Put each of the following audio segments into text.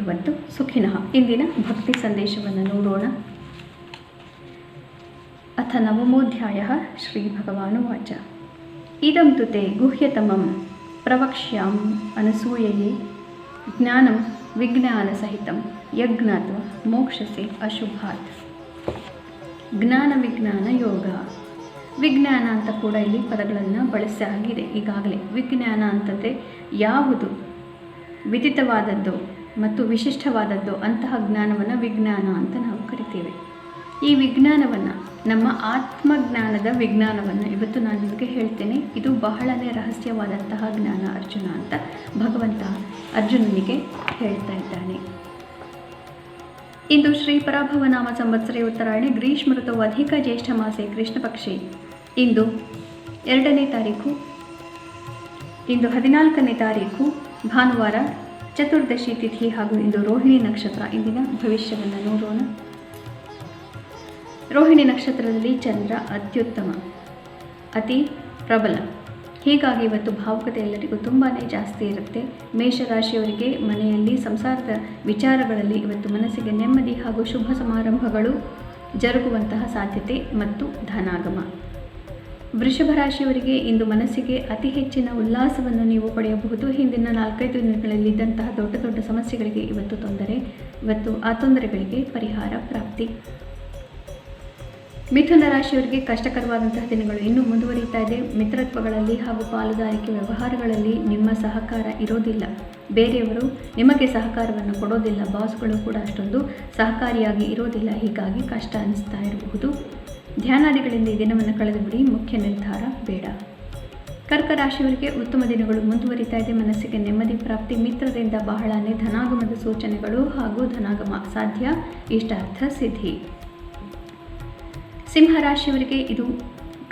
ಭವಂತು ಸುಖಿನಃ. ಇಂದಿನ ಭಕ್ತಿ ಸಂದೇಶವನ್ನು ನೋಡೋಣ. ಅಥ ನವಮೋಧ್ಯಾಯಃ. ಶ್ರೀ ಭಗವಾನುವಾಚ ಇದಂ ತು ತೇ ಗುಹ್ಯತಮಂ ಪ್ರವಕ್ಷ್ಯಾಮ್ ಅನಸೂಯಯೇ ಜ್ಞಾನಂ ವಿಜ್ಞಾನಸಹಿತಂ ಯಜ್ಞಾತ್ವ ಮೋಕ್ಷಸೆ ಅಶುಭಾತ್. ಜ್ಞಾನ ವಿಜ್ಞಾನ ಯೋಗ. ವಿಜ್ಞಾನ ಅಂತ ಕೂಡ ಇಲ್ಲಿ ಪದಗಳನ್ನು ಬಳಸಾಗಿದೆ ಈಗಾಗಲೇ. ವಿಜ್ಞಾನ ಅಂತಂದರೆ ಯಾವುದು ವಿದಿತವಾದದ್ದು ಮತ್ತು ವಿಶಿಷ್ಟವಾದದ್ದು ಅಂತಹ ಜ್ಞಾನವನ್ನು ವಿಜ್ಞಾನ ಅಂತ ನಾವು ಕರಿತೇವೆ. ಈ ವಿಜ್ಞಾನವನ್ನು, ನಮ್ಮ ಆತ್ಮಜ್ಞಾನದ ವಿಜ್ಞಾನವನ್ನು ಇವತ್ತು ನಾನು ನಿಮಗೆ ಹೇಳ್ತೇನೆ. ಇದು ಬಹಳನೇ ರಹಸ್ಯವಾದಂತಹ ಜ್ಞಾನ ಅರ್ಜುನ ಅಂತ ಭಗವಂತ ಅರ್ಜುನನಿಗೆ ಹೇಳ್ತಾ ಇದ್ದಾನೆ. ಇಂದು ಶ್ರೀ ಪರಾಭವ ನಾಮ ಸಂವತ್ಸರೆ ಉತ್ತರಾಯಣೆ ಗ್ರೀಷ್ಮ ಋತುವು ಅಧಿಕ ಜ್ಯೇಷ್ಠ ಮಾಸೆ ಕೃಷ್ಣ ಪಕ್ಷೆ. ಇಂದು 2ನೇ ತಾರೀಕು, ಇಂದು 14ನೇ ತಾರೀಕು ಭಾನುವಾರ, ಚತುರ್ದಶಿ ತಿಥಿ ಹಾಗೂ ಇಂದು ರೋಹಿಣಿ ನಕ್ಷತ್ರ. ಇಂದಿನ ಭವಿಷ್ಯವನ್ನು ನೋಡೋಣ. ರೋಹಿಣಿ ನಕ್ಷತ್ರದಲ್ಲಿ ಚಂದ್ರ ಅತ್ಯುತ್ತಮ, ಅತಿ ಪ್ರಬಲ. ಹೀಗಾಗಿ ಇವತ್ತು ಭಾವುಕತೆ ಎಲ್ಲರಿಗೂ ತುಂಬಾ ಜಾಸ್ತಿ ಇರುತ್ತೆ. ಮೇಷರಾಶಿಯವರಿಗೆ ಮನೆಯಲ್ಲಿ ಸಂಸಾರದ ವಿಚಾರಗಳಲ್ಲಿ ಇವತ್ತು ಮನಸ್ಸಿಗೆ ನೆಮ್ಮದಿ ಹಾಗೂ ಶುಭ ಸಮಾರಂಭಗಳು ಜರುಗುವಂತಹ ಸಾಧ್ಯತೆ ಮತ್ತು ಧನಾಗಮ. ವೃಷಭ ರಾಶಿಯವರಿಗೆ ಇಂದು ಮನಸ್ಸಿಗೆ ಅತಿ ಹೆಚ್ಚಿನ ಉಲ್ಲಾಸವನ್ನು ನೀವು ಪಡೆಯಬಹುದು. ಹಿಂದಿನ 4-5 ದಿನಗಳಲ್ಲಿದ್ದಂತಹ ದೊಡ್ಡ ದೊಡ್ಡ ಸಮಸ್ಯೆಗಳಿಗೆ ಇವತ್ತು ಆ ತೊಂದರೆಗಳಿಗೆ ಪರಿಹಾರ ಪ್ರಾಪ್ತಿ. ಮಿಥುನ ರಾಶಿಯವರಿಗೆ ಕಷ್ಟಕರವಾದಂತಹ ದಿನಗಳು ಇನ್ನೂ ಮುಂದುವರಿತಾ ಇದೆ. ಮಿತ್ರತ್ವಗಳಲ್ಲಿ ಹಾಗೂ ಪಾಲುದಾರಿಕೆ ವ್ಯವಹಾರಗಳಲ್ಲಿ ನಿಮ್ಮ ಸಹಕಾರ ಇರೋದಿಲ್ಲ. ಬೇರೆಯವರು ನಿಮಗೆ ಸಹಕಾರವನ್ನು ಕೊಡೋದಿಲ್ಲ. ಬಾಸ್ಗಳು ಕೂಡ ಅಷ್ಟೊಂದು ಸಹಕಾರಿಯಾಗಿ ಇರೋದಿಲ್ಲ. ಹೀಗಾಗಿ ಕಷ್ಟ ಅನಿಸ್ತಾ ಇರಬಹುದು. ಧ್ಯಾನಾದಿಗಳಿಂದ ಈ ದಿನವನ್ನು ಕಳೆದುಬಿಡಿ. ಮುಖ್ಯ ನಿರ್ಧಾರ ಬೇಡ. ಕರ್ಕ ರಾಶಿಯವರಿಗೆ ಉತ್ತಮ ದಿನಗಳು ಮುಂದುವರಿತಾ ಇದೆ. ಮನಸ್ಸಿಗೆ ನೆಮ್ಮದಿ ಪ್ರಾಪ್ತಿ. ಮಿತ್ರರಿಂದ ಬಹಳನೇ ಧನಾಗಮದ ಸೂಚನೆಗಳು ಹಾಗೂ ಧನಾಗಮ ಸಾಧ್ಯ, ಇಷ್ಟಾರ್ಥ ಸಿದ್ಧಿ. ಸಿಂಹರಾಶಿಯವರಿಗೆ ಇದು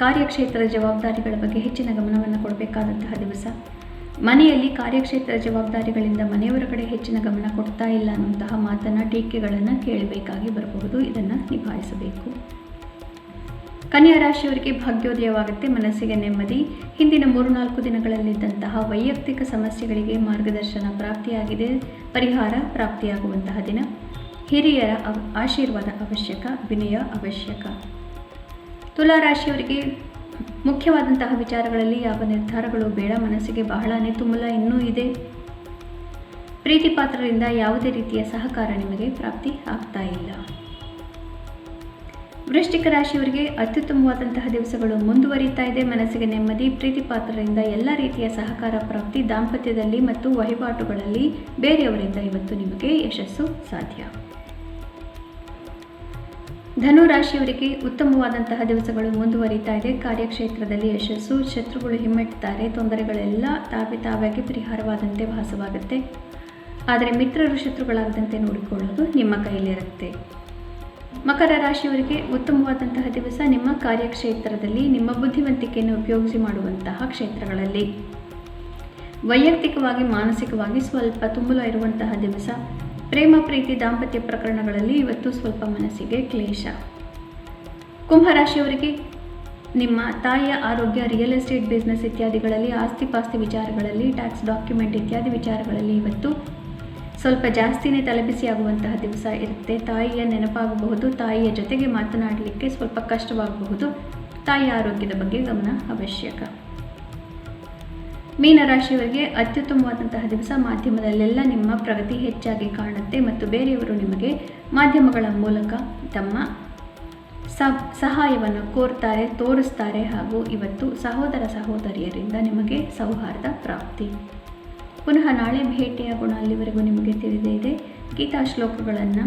ಕಾರ್ಯಕ್ಷೇತ್ರದ ಜವಾಬ್ದಾರಿಗಳ ಬಗ್ಗೆ ಹೆಚ್ಚಿನ ಗಮನವನ್ನು ಕೊಡಬೇಕಾದಂತಹ ದಿವಸ. ಮನೆಯಲ್ಲಿ ಕಾರ್ಯಕ್ಷೇತ್ರದ ಜವಾಬ್ದಾರಿಗಳಿಂದ ಮನೆಯವರ ಕಡೆ ಹೆಚ್ಚಿನ ಗಮನ ಕೊಡ್ತಾ ಇಲ್ಲ ಅನ್ನುವಂತಹ ಮಾತನ್ನು, ಟೀಕೆಗಳನ್ನು ಕೇಳಬೇಕಾಗಿ ಬರಬಹುದು. ಇದನ್ನು ನಿಭಾಯಿಸಬೇಕು. ಕನ್ಯಾ ರಾಶಿಯವರಿಗೆ ಭಾಗ್ಯೋದಯವಾಗುತ್ತೆ. ಮನಸ್ಸಿಗೆ ನೆಮ್ಮದಿ. ಹಿಂದಿನ 3-4 ದಿನಗಳಲ್ಲಿದ್ದಂತಹ ವೈಯಕ್ತಿಕ ಸಮಸ್ಯೆಗಳಿಗೆ ಮಾರ್ಗದರ್ಶನ ಪ್ರಾಪ್ತಿಯಾಗಿದೆ. ಪರಿಹಾರ ಪ್ರಾಪ್ತಿಯಾಗುವಂತಹ ದಿನ. ಹಿರಿಯರ ಆಶೀರ್ವಾದ ಅವಶ್ಯಕ, ವಿನಯ ಅವಶ್ಯಕ. ತುಲಾ ರಾಶಿಯವರಿಗೆ ಮುಖ್ಯವಾದಂತಹ ವಿಚಾರಗಳಲ್ಲಿ ಯಾವ ನಿರ್ಧಾರಗಳು ಬೇಡ. ಮನಸ್ಸಿಗೆ ಬಹಳನೇ ತುಮುಲ ಇನ್ನೂ ಇದೆ. ಪ್ರೀತಿ ಪಾತ್ರರಿಂದ ಯಾವುದೇ ರೀತಿಯ ಸಹಕಾರ ನಿಮಗೆ ಪ್ರಾಪ್ತಿ ಆಗ್ತಾ ಇಲ್ಲ. ವೃಶ್ಚಿಕ ರಾಶಿಯವರಿಗೆ ಅತ್ಯುತ್ತಮವಾದಂತಹ ದಿವಸಗಳು ಮುಂದುವರಿತಾ ಇದೆ. ಮನಸ್ಸಿಗೆ ನೆಮ್ಮದಿ. ಪ್ರೀತಿ ಪಾತ್ರರಿಂದ ಎಲ್ಲ ರೀತಿಯ ಸಹಕಾರ ಪ್ರಾಪ್ತಿ. ದಾಂಪತ್ಯದಲ್ಲಿ ಮತ್ತು ವಹಿವಾಟುಗಳಲ್ಲಿ ಬೇರೆಯವರಿಂದ ಇವತ್ತು ನಿಮಗೆ ಯಶಸ್ಸು ಸಾಧ್ಯ. ಧನು ರಾಶಿಯವರಿಗೆ ಉತ್ತಮವಾದಂತಹ ದಿವಸಗಳು ಮುಂದುವರಿತಾ ಇದೆ. ಕಾರ್ಯಕ್ಷೇತ್ರದಲ್ಲಿ ಯಶಸ್ಸು. ಶತ್ರುಗಳು ಹಿಮ್ಮೆಟ್ಟುತ್ತಾರೆ. ತೊಂದರೆಗಳೆಲ್ಲ ತಾವಾಗಿ ಪರಿಹಾರವಾದಂತೆ ಭಾಸವಾಗುತ್ತೆ. ಆದರೆ ಮಿತ್ರರು ಶತ್ರುಗಳಾಗದಂತೆ ನೋಡಿಕೊಳ್ಳೋದು ನಿಮ್ಮ ಕೈಲಿರುತ್ತೆ. ಮಕರ ರಾಶಿಯವರಿಗೆ ಉತ್ತಮವಾದಂತಹ ದಿವಸ. ನಿಮ್ಮ ಕಾರ್ಯಕ್ಷೇತ್ರದಲ್ಲಿ ನಿಮ್ಮ ಬುದ್ಧಿವಂತಿಕೆಯನ್ನು ಉಪಯೋಗಿಸಿ ಮಾಡುವಂತಹ ಕ್ಷೇತ್ರಗಳಲ್ಲಿ. ವೈಯಕ್ತಿಕವಾಗಿ ಮಾನಸಿಕವಾಗಿ ಸ್ವಲ್ಪ ತುಮುಲ ಇರುವಂತಹ ದಿವಸ. ಪ್ರೇಮ ಪ್ರೀತಿ ದಾಂಪತ್ಯ ಪ್ರಕರಣಗಳಲ್ಲಿ ಇವತ್ತು ಸ್ವಲ್ಪ ಮನಸ್ಸಿಗೆ ಕ್ಲೇಶ. ಕುಂಭರಾಶಿಯವರಿಗೆ ನಿಮ್ಮ ತಾಯಿಯ ಆರೋಗ್ಯ, ರಿಯಲ್ ಎಸ್ಟೇಟ್ ಬಿಸ್ನೆಸ್ ಇತ್ಯಾದಿಗಳಲ್ಲಿ, ಆಸ್ತಿ ಪಾಸ್ತಿ ವಿಚಾರಗಳಲ್ಲಿ, ಟ್ಯಾಕ್ಸ್ ಡಾಕ್ಯುಮೆಂಟ್ ಇತ್ಯಾದಿ ವಿಚಾರಗಳಲ್ಲಿ ಇವತ್ತು ಸ್ವಲ್ಪ ಜಾಸ್ತಿನೇ ತಲೆಬಿಸಿಯಾಗುವಂತಹ ದಿವಸ ಇರುತ್ತೆ. ತಾಯಿಯ ನೆನಪಾಗಬಹುದು. ತಾಯಿಯ ಜೊತೆಗೆ ಮಾತನಾಡಲಿಕ್ಕೆ ಸ್ವಲ್ಪ ಕಷ್ಟವಾಗಬಹುದು. ತಾಯಿಯ ಆರೋಗ್ಯದ ಬಗ್ಗೆ ಗಮನ ಅವಶ್ಯಕ. ಮೀನರಾಶಿಯವರಿಗೆ ಅತ್ಯುತ್ತಮವಾದಂತಹ ದಿವಸ. ಮಾಧ್ಯಮದಲ್ಲೆಲ್ಲ ನಿಮ್ಮ ಪ್ರಗತಿ ಹೆಚ್ಚಾಗಿ ಕಾಣುತ್ತೆ ಮತ್ತು ಬೇರೆಯವರು ನಿಮಗೆ ಮಾಧ್ಯಮಗಳ ಮೂಲಕ ತಮ್ಮ ಸಹಾಯವನ್ನು ಕೋರ್ತಾರೆ, ತೋರಿಸ್ತಾರೆ. ಹಾಗೂ ಇವತ್ತು ಸಹೋದರ ಸಹೋದರಿಯರಿಂದ ನಿಮಗೆ ಸೌಹಾರ್ದ ಪ್ರಾಪ್ತಿ. ಪುನಃ ನಾಳೆ ಭೇಟಿಯಾಗೋಣ. ಅಲ್ಲಿವರೆಗೂ ನಿಮಗೆ ತಿಳಿದೇ ಇದೆ. ಗೀತಾ ಶ್ಲೋಕಗಳನ್ನು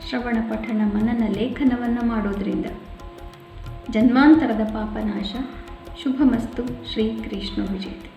ಶ್ರವಣ ಪಠಣ ಮನನ ಲೇಖನವನ್ನು ಮಾಡೋದ್ರಿಂದ ಜನ್ಮಾಂತರದ ಪಾಪನಾಶ. ಶುಭಮಸ್ತು. ಶ್ರೀ ಕೃಷ್ಣ ವಿಜಯತೆ.